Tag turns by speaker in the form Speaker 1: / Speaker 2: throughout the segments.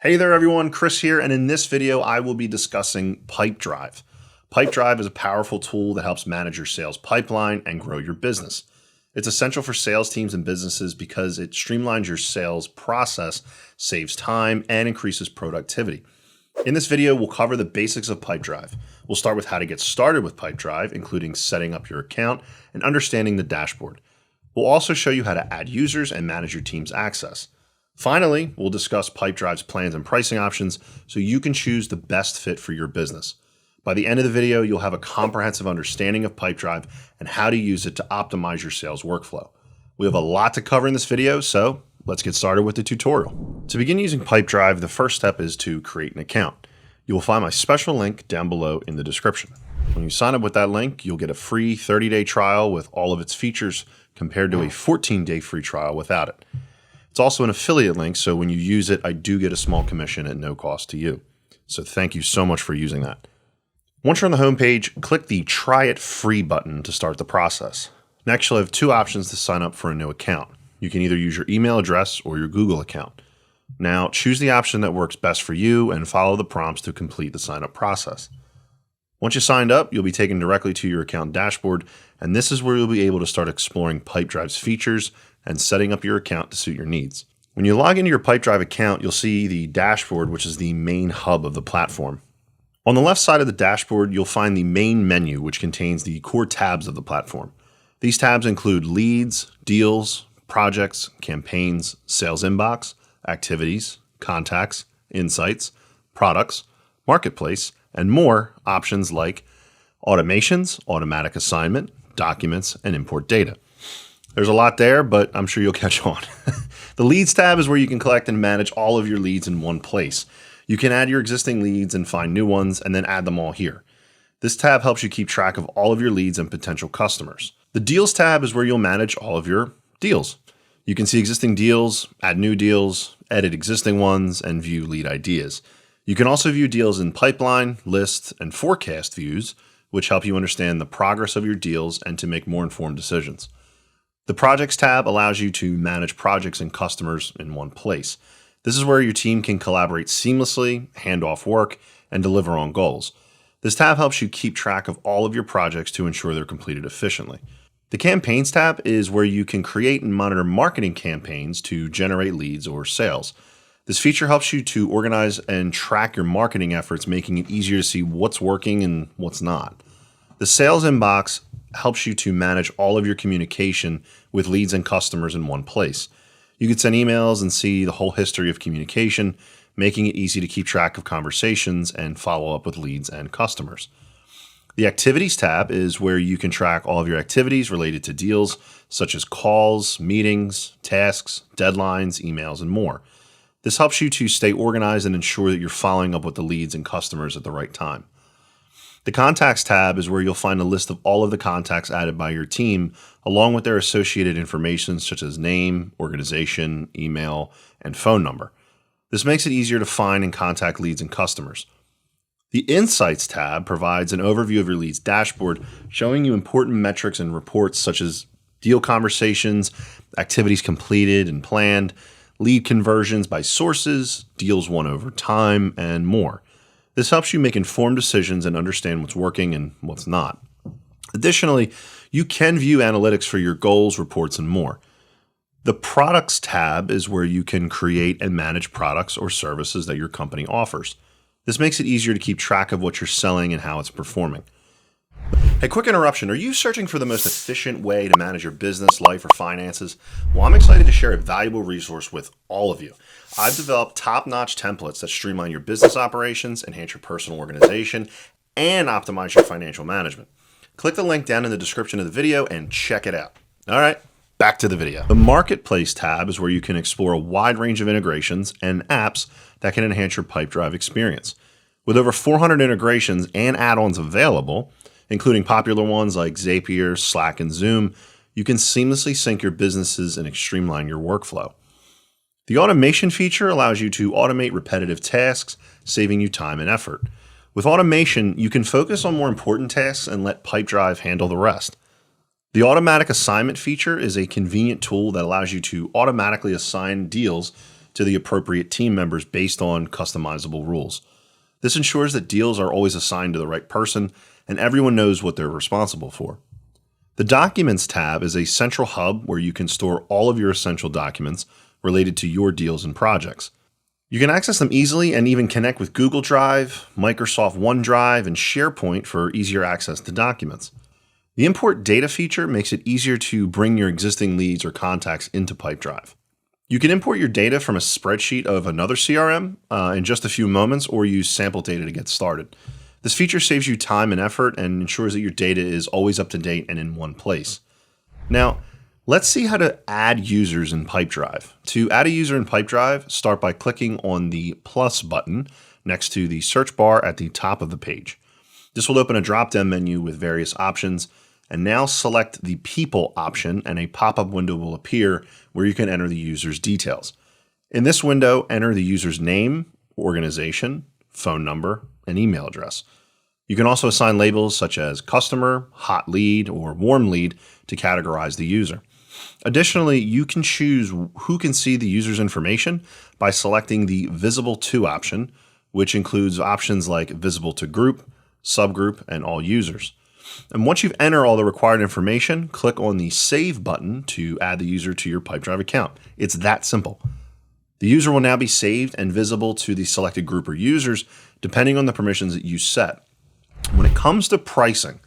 Speaker 1: Hey there everyone, Chris here, and in this video I will be discussing Pipedrive. Pipedrive is a powerful tool that helps manage your sales pipeline and grow your business. It's essential for sales teams and businesses because it streamlines your sales process, saves time, and increases productivity. In this video, we'll cover the basics of Pipedrive. We'll start with how to get started with Pipedrive, including setting up your account and understanding the dashboard. We'll also show you how to add users and manage your team's access. Finally, we'll discuss Pipedrive's plans and pricing options so you can choose the best fit for your business. By the end of the video, you'll have a comprehensive understanding of Pipedrive and how to use it to optimize your sales workflow. We have a lot to cover in this video, so let's get started with the tutorial. To begin using Pipedrive, the first step is to create an account. You will find my special link down below in the description. When you sign up with that link, you'll get a free 30-day trial with all of its features compared to a 14-day free trial without it. It's also an affiliate link, so when you use it, I do get a small commission at no cost to you. So thank you so much for using that. Once you're on the homepage, click the Try It Free button to start the process. Next, you'll have two options to sign up for a new account. You can either use your email address or your Google account. Now, choose the option that works best for you and follow the prompts to complete the sign-up process. Once you're signed up, you'll be taken directly to your account dashboard, and this is where you'll be able to start exploring Pipedrive's features and setting up your account to suit your needs. When you log into your Pipedrive account, you'll see the dashboard, which is the main hub of the platform. On the left side of the dashboard, you'll find the main menu, which contains the core tabs of the platform. These tabs include leads, deals, projects, campaigns, sales inbox, activities, contacts, insights, products, marketplace, and more options like automations, automatic assignment, documents, and import data. There's a lot there, but I'm sure you'll catch on. The Leads tab is where you can collect and manage all of your leads in one place. You can add your existing leads and find new ones and then add them all here. This tab helps you keep track of all of your leads and potential customers. The Deals tab is where you'll manage all of your deals. You can see existing deals, add new deals, edit existing ones, and view lead ideas. You can also view deals in pipeline, list, and forecast views, which help you understand the progress of your deals and to make more informed decisions. The Projects tab allows you to manage projects and customers in one place. This is where your team can collaborate seamlessly, hand off work, and deliver on goals. This tab helps you keep track of all of your projects to ensure they're completed efficiently. The Campaigns tab is where you can create and monitor marketing campaigns to generate leads or sales. This feature helps you to organize and track your marketing efforts, making it easier to see what's working and what's not. The Sales inbox helps you to manage all of your communication with leads and customers in one place. You can send emails and see the whole history of communication, making it easy to keep track of conversations and follow up with leads and customers. The Activities tab is where you can track all of your activities related to deals, such as calls, meetings, tasks, deadlines, emails, and more. This helps you to stay organized and ensure that you're following up with the leads and customers at the right time. The Contacts tab is where you'll find a list of all of the contacts added by your team, along with their associated information such as name, organization, email, and phone number. This makes it easier to find and contact leads and customers. The Insights tab provides an overview of your leads dashboard, showing you important metrics and reports such as deal conversations, activities completed and planned, lead conversions by sources, deals won over time, and more. This helps you make informed decisions and understand what's working and what's not. Additionally, you can view analytics for your goals, reports, and more. The Products tab is where you can create and manage products or services that your company offers. This makes it easier to keep track of what you're selling and how it's performing. Hey, quick interruption. Are you searching for the most efficient way to manage your business, life, or finances? Well, I'm excited to share a valuable resource with all of you. I've developed top-notch templates that streamline your business operations, enhance your personal organization, and optimize your financial management. Click the link down in the description of the video and check it out. All right, back to the video. The Marketplace tab is where you can explore a wide range of integrations and apps that can enhance your Pipedrive experience. With over 400 integrations and add-ons available, including popular ones like Zapier, Slack, and Zoom, you can seamlessly sync your businesses and streamline your workflow. The automation feature allows you to automate repetitive tasks, saving you time and effort. With automation, you can focus on more important tasks and let Pipedrive handle the rest. The automatic assignment feature is a convenient tool that allows you to automatically assign deals to the appropriate team members based on customizable rules. This ensures that deals are always assigned to the right person and everyone knows what they're responsible for. The Documents tab is a central hub where you can store all of your essential documents related to your deals and projects. You can access them easily and even connect with Google Drive, Microsoft OneDrive, and SharePoint for easier access to documents. The Import Data feature makes it easier to bring your existing leads or contacts into Pipedrive. You can import your data from a spreadsheet of another CRM in just a few moments or use sample data to get started. This feature saves you time and effort and ensures that your data is always up to date and in one place. Now, let's see how to add users in Pipedrive. To add a user in Pipedrive, start by clicking on the plus button next to the search bar at the top of the page. This will open a drop-down menu with various options, and now select the People option and a pop-up window will appear where you can enter the user's details. In this window, enter the user's name, organization, phone number, and email address. You can also assign labels such as customer, hot lead, or warm lead to categorize the user. Additionally, you can choose who can see the user's information by selecting the Visible To option, which includes options like Visible to Group, Subgroup, and All Users. And once you've entered all the required information, click on the Save button to add the user to your Pipedrive account. It's that simple. The user will now be saved and visible to the selected group or users, depending on the permissions that you set. When it comes to pricing,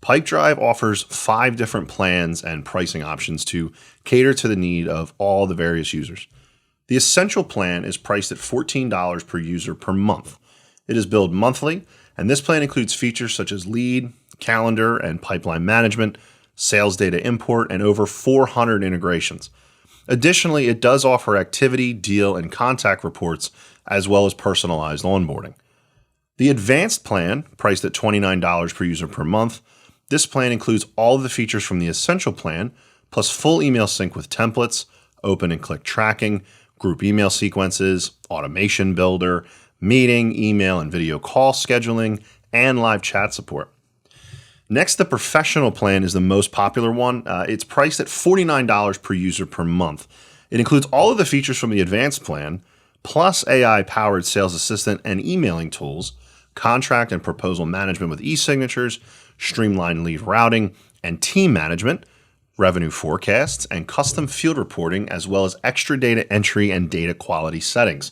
Speaker 1: Pipedrive offers 5 different plans and pricing options to cater to the need of all the various users. The Essential plan is priced at $14 per user per month. It is billed monthly, and this plan includes features such as lead, calendar, and pipeline management, sales data import, and over 400 integrations. Additionally, it does offer activity, deal, and contact reports, as well as personalized onboarding. The Advanced plan, priced at $29 per user per month, this plan includes all of the features from the Essential plan, plus full email sync with templates, open and click tracking, group email sequences, automation builder, meeting, email, and video call scheduling, and live chat support. Next, the Professional plan is the most popular one. It's priced at $49 per user per month. It includes all of the features from the Advanced plan, plus AI-powered sales assistant and emailing tools, contract and proposal management with e-signatures, streamlined lead routing, and team management, revenue forecasts, and custom field reporting, as well as extra data entry and data quality settings.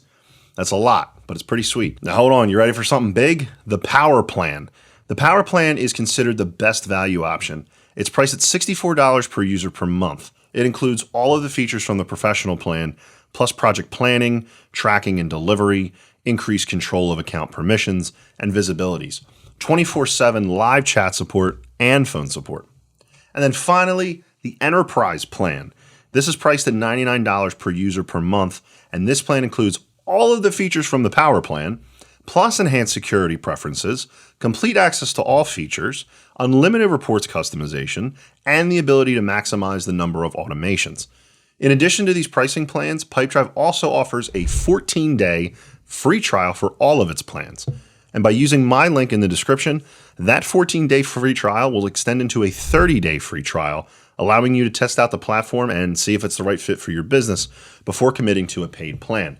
Speaker 1: That's a lot, but it's pretty sweet. Now hold on, you ready for something big? The Power plan. The Power plan is considered the best value option. It's priced at $64 per user per month. It includes all of the features from the Professional plan, plus project planning, tracking and delivery, increased control of account permissions, and visibilities, 24/7 live chat support, and phone support. And then finally, the Enterprise plan. This is priced at $99 per user per month, and this plan includes all of the features from the Power plan, plus enhanced security preferences, complete access to all features, unlimited reports customization, and the ability to maximize the number of automations. In addition to these pricing plans, Pipedrive also offers a 14-day free trial for all of its plans. And by using my link in the description, that 14-day free trial will extend into a 30-day free trial, allowing you to test out the platform and see if it's the right fit for your business before committing to a paid plan.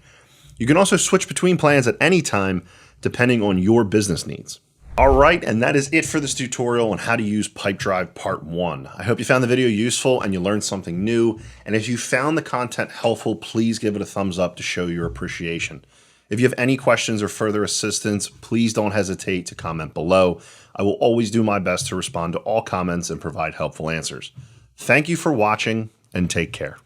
Speaker 1: You can also switch between plans at any time, depending on your business needs. All right, and that is it for this tutorial on how to use Pipedrive Part 1. I hope you found the video useful and you learned something new. And if you found the content helpful, please give it a thumbs up to show your appreciation. If you have any questions or further assistance, please don't hesitate to comment below. I will always do my best to respond to all comments and provide helpful answers. Thank you for watching, and take care.